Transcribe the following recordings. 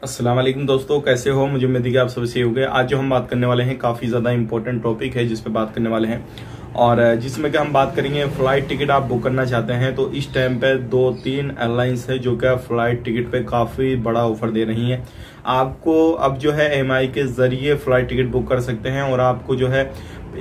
अस्सलाम वालेकुम दोस्तों, कैसे हो? मुझे उम्मीद है कि आप सब सही हो गए। आज जो हम बात करने वाले हैं काफ़ी ज़्यादा इंपॉर्टेंट टॉपिक है जिस पे बात करने वाले हैं और जिसमें कि हम बात करेंगे फ्लाइट टिकट आप बुक करना चाहते हैं तो इस टाइम पे 2-3 एयरलाइंस है जो कि फ्लाइट टिकट पे काफ़ी बड़ा ऑफर दे रही हैं। आपको अब जो है EMI के ज़रिए फ्लाइट टिकट बुक कर सकते हैं और आपको जो है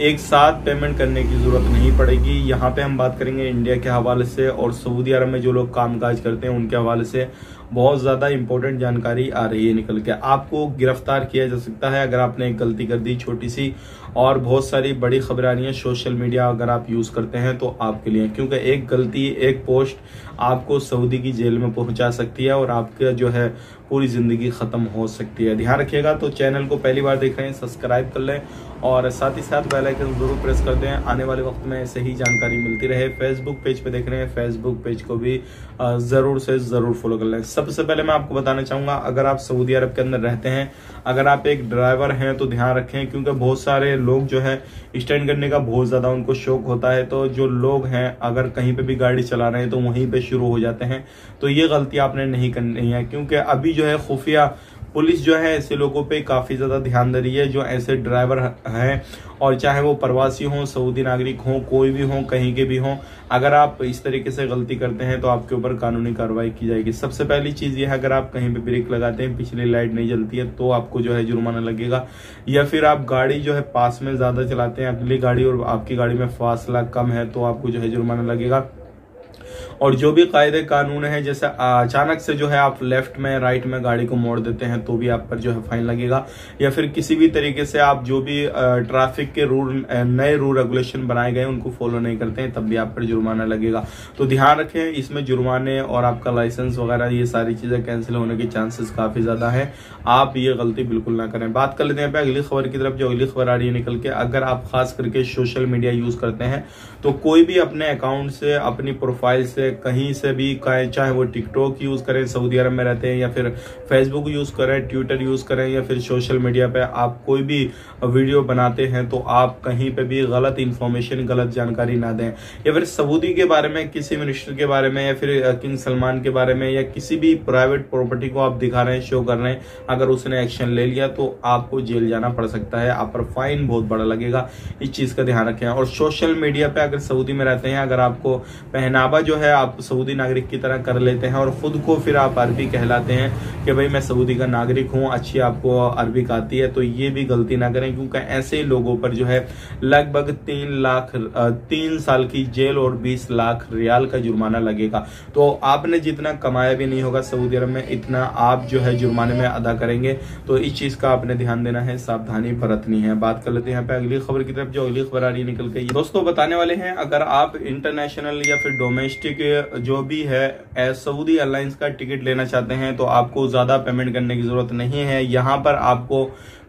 एक साथ पेमेंट करने की ज़रूरत नहीं पड़ेगी। यहाँ पे हम बात करेंगे इंडिया के हवाले से और सऊदी अरब में जो लोग कामकाज करते हैं उनके हवाले से बहुत ज़्यादा इंपॉर्टेंट जानकारी आ रही है निकल के। आपको गिरफ्तार किया जा सकता है अगर आपने एक गलती कर दी छोटी सी, और बहुत सारी बड़ी खबरें आ रही हैं। सोशल मीडिया अगर आप यूज़ करते हैं तो आपके लिए, क्योंकि एक गलती, एक पोस्ट आपको सऊदी की जेल में पहुंचा सकती है और आपका जो है पूरी ज़िंदगी ख़त्म हो सकती है। ध्यान रखिएगा। तो चैनल को पहली बार देख रहे हैं सब्सक्राइब कर लें और साथ ही साथ बेल आइकन जरूर प्रेस कर दें। आने वाले वक्त में ऐसे ही जानकारी मिलती रहे। फेसबुक पेज पे देख रहे हैं, फेसबुक पेज को भी ज़रूर से ज़रूर फॉलो कर लें। सबसे पहले मैं आपको बताना चाहूँगा, अगर आप सऊदी अरब के अंदर रहते हैं, अगर आप एक ड्राइवर हैं तो ध्यान रखें, क्योंकि बहुत सारे लोग जो है स्टैंड करने का बहुत ज़्यादा उनको शौक होता है। तो जो लोग हैं अगर कहीं पे भी गाड़ी चला रहे हैं तो वहीं पे शुरू हो जाते हैं। तो ये गलती आपने नहीं करनी है, क्योंकि अभी जो है खुफिया पुलिस जो है ऐसे लोगों पे काफ़ी ज़्यादा ध्यान दे रही है जो ऐसे ड्राइवर हैं, और चाहे वो प्रवासी हों, सऊदी नागरिक हों, कोई भी हों, कहीं के भी हों। अगर आप इस तरीके से गलती करते हैं तो आपके ऊपर कानूनी कार्रवाई की जाएगी। सबसे पहली चीज़ ये है, अगर आप कहीं पे ब्रेक लगाते हैं, पिछली लाइट नहीं जलती है तो आपको जो है जुर्माना लगेगा, या फिर आप गाड़ी जो है पास में ज़्यादा चलाते हैं, अगली गाड़ी और आपकी गाड़ी में फासला कम है तो आपको जो है जुर्माना लगेगा। और जो भी कायदे कानून है, जैसे अचानक से जो है आप लेफ्ट में राइट में गाड़ी को मोड़ देते हैं तो भी आप पर जो है फाइन लगेगा, या फिर किसी भी तरीके से आप जो भी ट्रैफिक के रूल, नए रूल रेगुलेशन बनाए गए उनको फॉलो नहीं करते हैं तब भी आप पर जुर्माना लगेगा। तो ध्यान रखें, इसमें जुर्माने और आपका लाइसेंस वगैरह ये सारी चीजें कैंसिल होने के चांसेस काफी ज्यादा है। आप ये गलती बिल्कुल ना करें। बात कर लेते हैं अगली खबर की तरफ। जो अगली खबर आ रही है निकल के, अगर आप खास करके सोशल मीडिया यूज करते हैं तो कोई भी अपने अकाउंट से, अपनी प्रोफाइल से, कहीं से भी, चाहे वो टिकटॉक यूज करें, सऊदी अरब में रहते हैं, या फिर फेसबुक यूज करें, ट्विटर यूज करें, या फिर सोशल मीडिया पे आप कोई भी वीडियो बनाते हैं तो आप कहीं पे भी गलत इंफॉर्मेशन, गलत जानकारी ना दें, या फिर सऊदी के बारे में, किसी मिनिस्टर के बारे में, या फिर किंग सलमान के बारे में, या किसी भी प्राइवेट प्रॉपर्टी को आप दिखा रहे हैं, शो कर रहे हैं, अगर उसने एक्शन ले लिया तो आपको जेल जाना पड़ सकता है, आप पर फाइन बहुत बड़ा लगेगा। इस चीज का ध्यान रखें। और सोशल मीडिया पे अगर सऊदी में रहते हैं, अगर आपको पहनावा जो है आप सऊदी नागरिक की तरह कर लेते हैं और खुद को फिर आप अरबी कहलाते हैं कि भाई मैं सऊदी का नागरिक हूं, अच्छी आपको अरबिक आती है, तो ये भी गलती ना करें, क्योंकि ऐसे लोगों पर जो है लगभग 3 साल की जेल और 20 लाख रियाल का जुर्माना लगेगा। तो आपने जितना कमाया भी नहीं होगा सऊदी अरब में, इतना आप जो है जुर्माने में अदा करेंगे। तो इस चीज का आपने ध्यान देना है, सावधानी बरतनी है। बात कर लेते हैं यहाँ पे अगली खबर की तरफ। जो अगली खबर आ रही है निकल के, दोस्तों बताने वाले हैं, अगर आप इंटरनेशनल या फिर डोमेस्टिक जो भी है सऊदी एयरलाइंस का टिकट लेना चाहते हैं तो आपको ज्यादा पेमेंट करने की जरूरत नहीं है। यहाँ पर आपको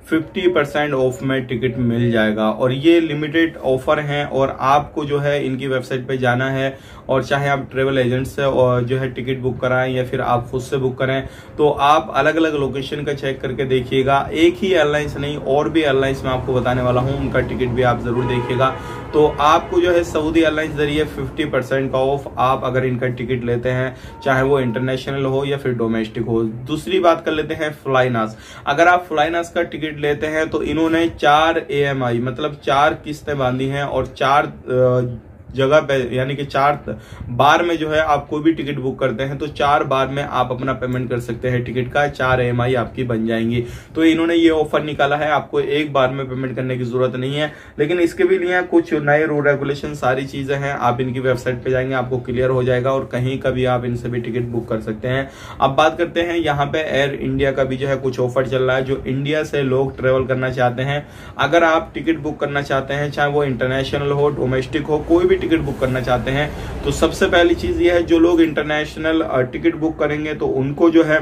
50% ऑफ में टिकट मिल जाएगा और ये लिमिटेड ऑफर हैं, और आपको जो है इनकी वेबसाइट पे जाना है, और चाहे आप ट्रेवल एजेंट से और जो है टिकट बुक कराएं या फिर आप खुद से बुक करें, तो आप अलग अलग लोकेशन का चेक करके देखिएगा। एक ही एयरलाइंस नहीं, और भी एयरलाइंस मैं आपको बताने वाला हूं, उनका टिकट भी आप जरूर देखिएगा। तो आपको जो है सऊदी एयरलाइंस जरिए 50% का ऑफ आप अगर इनका टिकट लेते हैं, चाहे वो इंटरनेशनल हो या फिर डोमेस्टिक हो। दूसरी बात कर लेते हैं फ्लाइनास। अगर आप फ्लाइनास का टिकट लेते हैं तो इन्होंने 4 EMI मतलब 4 किस्तें बांधी हैं, और 4 जगह पे, यानी कि 4 बार में जो है आप कोई भी टिकट बुक करते हैं तो 4 बार में आप अपना पेमेंट कर सकते हैं टिकट का, 4 EMI आपकी बन जाएंगी। तो इन्होंने ये ऑफर निकाला है, आपको एक बार में पेमेंट करने की जरूरत नहीं है, लेकिन इसके भी लिए कुछ नए रूल रेगुलेशन, सारी चीजें हैं, आप इनकी वेबसाइट पे जाएंगे आपको क्लियर हो जाएगा, और कहीं का भी आप इनसे भी टिकट बुक कर सकते हैं। अब बात करते हैं यहाँ पे एयर इंडिया का भी जो है कुछ ऑफर चल रहा है। जो इंडिया से लोग ट्रेवल करना चाहते हैं, अगर आप टिकट बुक करना चाहते हैं, चाहे वो इंटरनेशनल हो, डोमेस्टिक हो, कोई भी टिकट बुक करना चाहते हैं, तो सबसे पहली चीज ये है, जो लोग इंटरनेशनल टिकट बुक करेंगे तो उनको जो है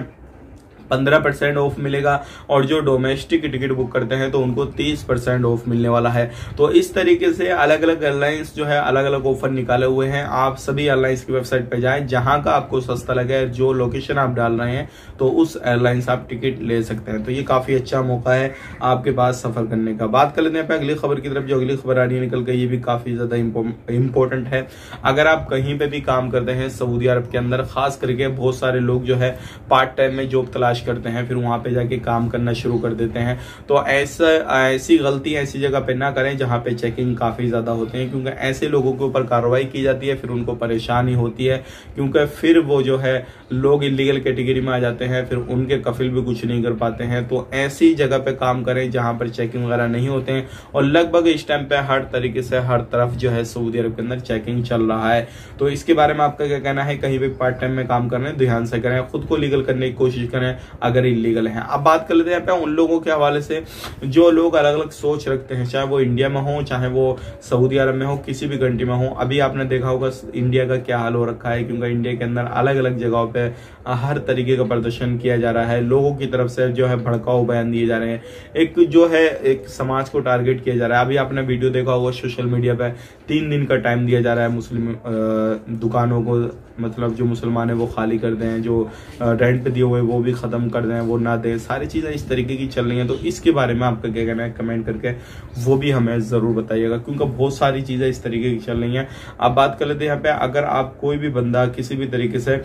15% ऑफ मिलेगा, और जो डोमेस्टिक टिकट बुक करते हैं तो उनको 30% ऑफ मिलने वाला है। तो इस तरीके से अलग अलग एयरलाइंस जो है अलग अलग ऑफर निकाले हुए हैं। आप सभी एयरलाइंस की वेबसाइट पे जाएं, जहां का आपको सस्ता लगे, जो लोकेशन आप डाल रहे हैं तो उस एयरलाइन से आप टिकट ले सकते हैं। तो ये काफी अच्छा मौका है आपके पास सफर करने का। बात कर लेते हैं अगली खबर की तरफ। जो अगली खबर आ रही है निकल के, ये भी काफी ज्यादा इंपॉर्टेंट है। अगर आप कहीं पे भी काम करते हैं सऊदी अरब के अंदर, खास करके बहुत सारे लोग जो है पार्ट टाइम में जॉब तलाश तलाश करते हैं, फिर वहां पे जाके काम करना शुरू कर देते हैं। तो ऐसी गलती ऐसी जगह पे ना करें जहां पे चेकिंग काफी ज्यादा होते हैं, क्योंकि ऐसे लोगों के ऊपर कार्रवाई की जाती है, फिर उनको परेशानी होती है, क्योंकि फिर वो जो है लोग इलीगल कैटेगरी में आ जाते हैं, फिर उनके कफिल भी कुछ नहीं कर पाते हैं। तो ऐसी जगह पे काम करें जहां पर चेकिंग वगैरह नहीं होते हैं। और लगभग इस टाइम पे हर तरीके से हर तरफ जो है सऊदी अरब के अंदर चेकिंग चल रहा है। तो इसके बारे में आपका क्या कहना है? कहीं भी पार्ट टाइम में काम कर रहे हैं ध्यान से करें, खुद को लीगल करने की कोशिश करें अगर इलीगल है। अब बात कर लेते हैं पे उन लोगों के हवाले से जो लोग अलग अलग सोच रखते हैं, चाहे वो इंडिया में हो, चाहे वो सऊदी अरब में हो, किसी भी कंट्री में हो। अभी आपने देखा होगा इंडिया का क्या हाल हो रखा है, क्योंकि इंडिया के अंदर अलग अलग जगहों पे हर तरीके का प्रदर्शन किया जा रहा है, लोगों की तरफ से जो है भड़काऊ बयान दिए जा रहे हैं, एक जो है एक समाज को टारगेट किया जा रहा है। अभी आपने वीडियो देखा होगा सोशल मीडिया पे 3 दिन का टाइम दिया जा रहा है मुस्लिम दुकानों को, मतलब जो मुसलमान है वो खाली कर दें, जो रेंट पे दिए हुए वो भी खत्म कर दें, वो ना दें, सारी चीजें इस तरीके की चल रही हैं। तो इसके बारे में आपका क्या कहना है कमेंट करके वो भी हमें जरूर बताइएगा, क्योंकि बहुत सारी चीजें इस तरीके की चल रही हैं। अब बात कर लेते हैं यहाँ पे, अगर आप कोई भी बंदा किसी भी तरीके से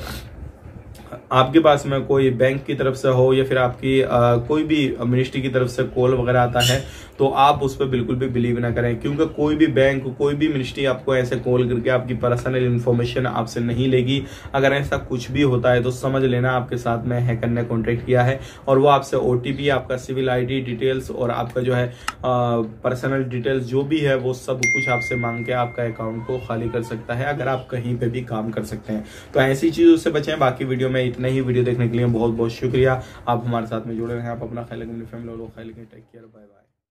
आपके पास में कोई बैंक की तरफ से हो या फिर आपकी कोई भी मिनिस्ट्री की तरफ से कॉल वगैरह आता है, तो आप उस पर बिल्कुल भी बिलीव ना करें, क्योंकि कोई भी बैंक कोई भी मिनिस्ट्री आपको ऐसे कॉल करके आपकी पर्सनल इन्फॉर्मेशन आपसे नहीं लेगी। अगर ऐसा कुछ भी होता है तो समझ लेना आपके साथ में हैकर ने कॉन्टेक्ट किया है, और वो आपसे OTP, आपका सिविल ID डिटेल्स और आपका जो है पर्सनल डिटेल्स जो भी है वो सब कुछ आपसे मांग के आपका अकाउंट को खाली कर सकता है, अगर आप कहीं पे भी काम कर सकते हैं। तो ऐसी चीजों से बचें। बाकी वीडियो में इतना ही। वीडियो देखने के लिए बहुत बहुत शुक्रिया। आप हमारे साथ में जुड़े रहें। आप अपना ख्याल रखें, अपनी फैमिली और ख्याल रखें। Take care, bye bye.